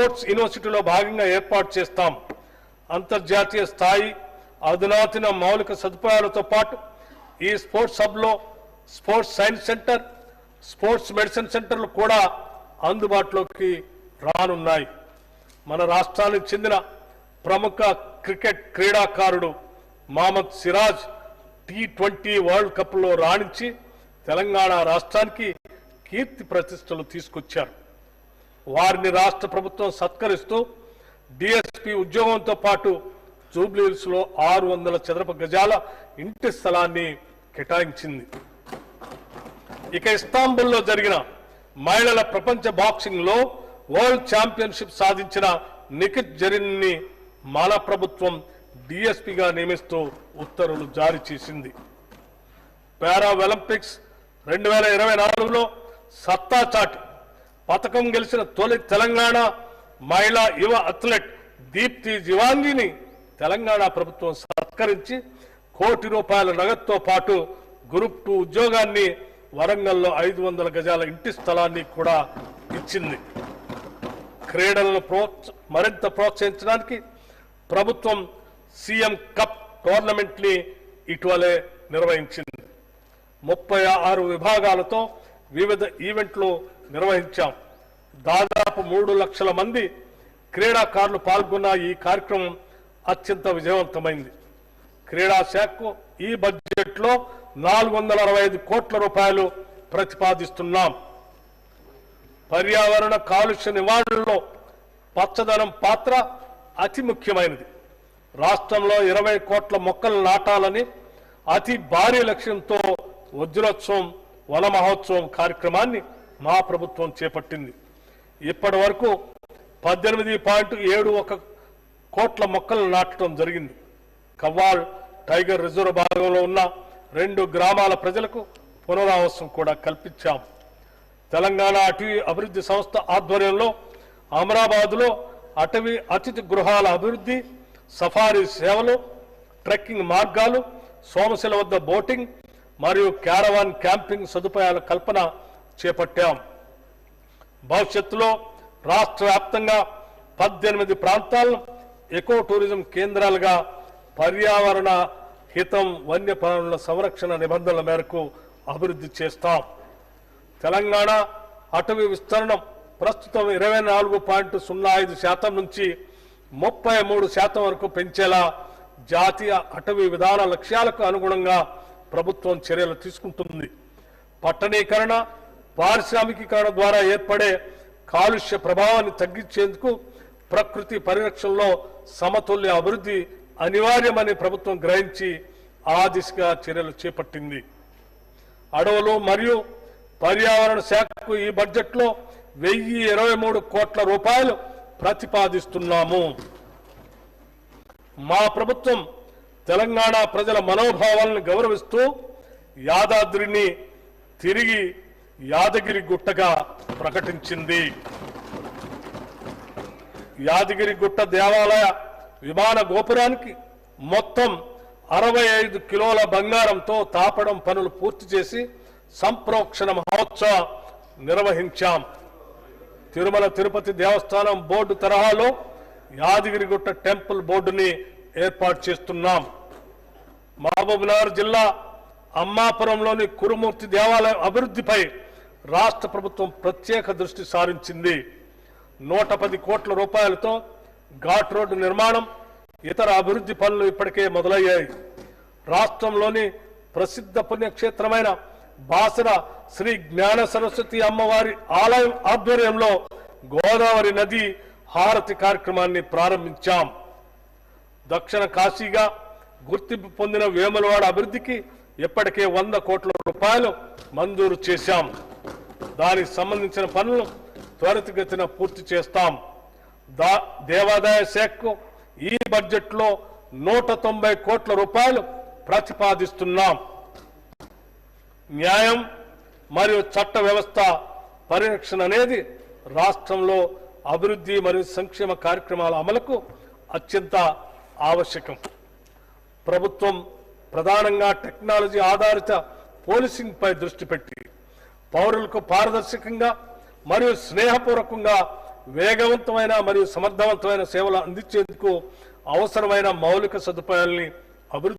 Sports యూనివర్సిటీలో భాగంగా ఏర్పాటు చేస్తాం. అంతర్జాతీయ స్థాయి అధునాతన మౌలిక సదుపాయాలతో పాటు ఈ స్పోర్ట్స్ హబ్లో sports science centre, sports medicine సెంటర్లు కూడా అందుబాటులోకి రానున్నాయి. మన రాష్ట్రానికి చెందిన ప్రముఖ క్రికెట్ క్రీడాకారుడు మహమ్మద్ సిరాజ్ T20 వరల్డ్ కప్లో రాణించి తెలంగాణ రాష్ట్రానికి కీర్తి ప్రతిష్టలు తీసుకొచ్చారు. వారిని రాష్ట్ర ప్రభుత్వం సత్కరిస్తూ డిఎస్పీ ఉద్యోగంతో పాటు జూబ్లీహిల్స్లో 600 చదరపు గజాల ఇంటి స్థలాన్ని కేటాయించింది. ఇక ఇస్తాంబుల్లో జరిగిన మహిళల ప్రపంచ బాక్సింగ్ లో వరల్డ్ ఛాంపియన్షిప్ సాధించిన నిఖిత్ జరీన్ని మన ప్రభుత్వం డిఎస్పీగా నియమిస్తూ ఉత్తర్వులు జారీ చేసింది. పారా ఒలింపిక్స్ 2024లో సత్తా చాటి పతకం గెలిచిన తొలి తెలంగాణ మహిళా యువ అథ్లెట్ దీప్తి జివాంగిని తెలంగాణ ప్రభుత్వం సత్కరించి ₹1 కోటి నగదుతో పాటు గ్రూప్ 2 ఉద్యోగాన్ని, వరంగల్లో 500 గజాల ఇంటి స్థలాన్ని కూడా ఇచ్చింది. క్రీడలను మరింత ప్రోత్సహించడానికి ప్రభుత్వం సీఎం కప్ టోర్నమెంట్ ని ఇటీవలే నిర్వహించింది. 36 విభాగాలతో వివిధ ఈవెంట్లు నిర్వహించాం. దాదాపు 3 లక్షల మంది క్రీడాకారులు పాల్గొన్న ఈ కార్యక్రమం అత్యంత విజయవంతమైంది. క్రీడా శాఖకు ఈ బడ్జెట్లో ₹465 కోట్ల ప్రతిపాదిస్తున్నాం. పర్యావరణ కాలుష్య నివారణలో పచ్చదనం పాత్ర అతి ముఖ్యమైనది. రాష్ట్రంలో 20 కోట్ల మొక్కలు నాటాలని అతి భారీ లక్ష్యంతో వజ్రోత్సవం, వన మహోత్సవం కార్యక్రమాన్ని మా ప్రభుత్వం చేపట్టింది. ఇప్పటి వరకు 18.71 కోట్ల మొక్కలు నాటడం జరిగింది. కవ్వాల్ టైగర్ రిజర్వ్ భాగంలో ఉన్న 2 గ్రామాల ప్రజలకు పునరావాసం కూడా కల్పించాం. తెలంగాణ అటవీ అభివృద్ధి సంస్థ ఆధ్వర్యంలో అమరాబాద్లో అటవీ అతిథి గృహాల అభివృద్ధి, సఫారీ సేవలు, ట్రెక్కింగ్ మార్గాలు, సోమశిల వద్ద బోటింగ్ మరియు క్యారవాన్ క్యాంపింగ్ సదుపాయాల కల్పన చేపట్టాం. భవిష్యత్తులో రాష్ట్ర వ్యాప్తంగా 18 ప్రాంతాలను ఎకో టూరిజం కేంద్రాలుగా పర్యావరణ హితం, వన్యప్రాణుల సంరక్షణ నిబంధనల మేరకు అభివృద్ధి చేస్తాం. తెలంగాణ అటవీ విస్తరణం ప్రస్తుతం 24.05% నుంచి 33% వరకు పెంచేలా జాతీయ అటవీ విధాన లక్ష్యాలకు అనుగుణంగా ప్రభుత్వం చర్యలు తీసుకుంటుంది. పట్టణీకరణ, పారిశ్రామికీకరణ ద్వారా ఏర్పడే కాలుష్య ప్రభావాన్ని తగ్గించేందుకు ప్రకృతి పరిరక్షణలో సమతుల్య అభివృద్ధి అనివార్యమని ప్రభుత్వం గ్రహించి ఆ దిశగా చర్యలు చేపట్టింది. అడవులు మరియు పర్యావరణ శాఖకు ఈ బడ్జెట్లో ₹1023 కోట్ల ప్రతిపాదిస్తున్నాము. మా ప్రభుత్వం తెలంగాణ ప్రజల మనోభావాలను గౌరవిస్తూ యాదాద్రిని తిరిగి యాదగిరి గుట్టగా ప్రకటించింది. యాదగిరి గుట్ట దేవాలయ విమాన గోపురానికి మొత్తం 65 కిలోల బంగారంతో తాపడం పనులు పూర్తి చేసి సంప్రోక్షణ మహోత్సవం నిర్వహించాం. తిరుమల తిరుపతి దేవస్థానం బోర్డు తరహాలో యాదగిరిగుట్ట టెంపుల్ బోర్డుని ఏర్పాటు చేస్తున్నాం. మహబూబ్నగర్ జిల్లా అమ్మాపురంలోని కురుమూర్తి దేవాలయం అభివృద్ధిపై రాష్ట్ర ప్రభుత్వం ప్రత్యేక దృష్టి సారించింది. 110 కోట్ల రూపాయలతో ఘాట్ రోడ్డు నిర్మాణం, ఇతర అభివృద్ధి పనులు ఇప్పటికే మొదలయ్యాయి. రాష్ట్రంలోని ప్రసిద్ధ పుణ్యక్షేత్రమైన బాసర శ్రీ జ్ఞాన సరస్వతి అమ్మవారి ఆలయం ఆధ్వర్యంలో గోదావరి నది హారతి కార్యక్రమాన్ని ప్రారంభించాం. దక్షిణ కాశీగా గుర్తింపు పొందిన వేములవాడ అభివృద్ధికి ఇప్పటికే ₹100 కోట్ల మంజూరు చేశాం. దానికి సంబంధించిన పనులు త్వరితగతిన పూర్తి చేస్తాం. దేవాదాయ శాఖకు ఈ బడ్జెట్లో ₹190 కోట్ల ప్రతిపాదిస్తున్నాం. న్యాయం మరియు చట్ట వ్యవస్థ పరిరక్షణ అనేది రాష్ట్రంలో అభివృద్ధి మరియు సంక్షేమ కార్యక్రమాల అమలుకు అత్యంత ఆవశ్యకం. ప్రభుత్వం ప్రధానంగా టెక్నాలజీ ఆధారిత పోలీసింగ్ పై దృష్టి పెట్టి పౌరులకు పారదర్శకంగా మరియు స్నేహపూర్వకంగా వేగవంతమైన మరియు సమర్థవంతమైన సేవలు అందించేందుకు అవసరమైన మౌలిక సదుపాయాల్ని అభివృద్ధి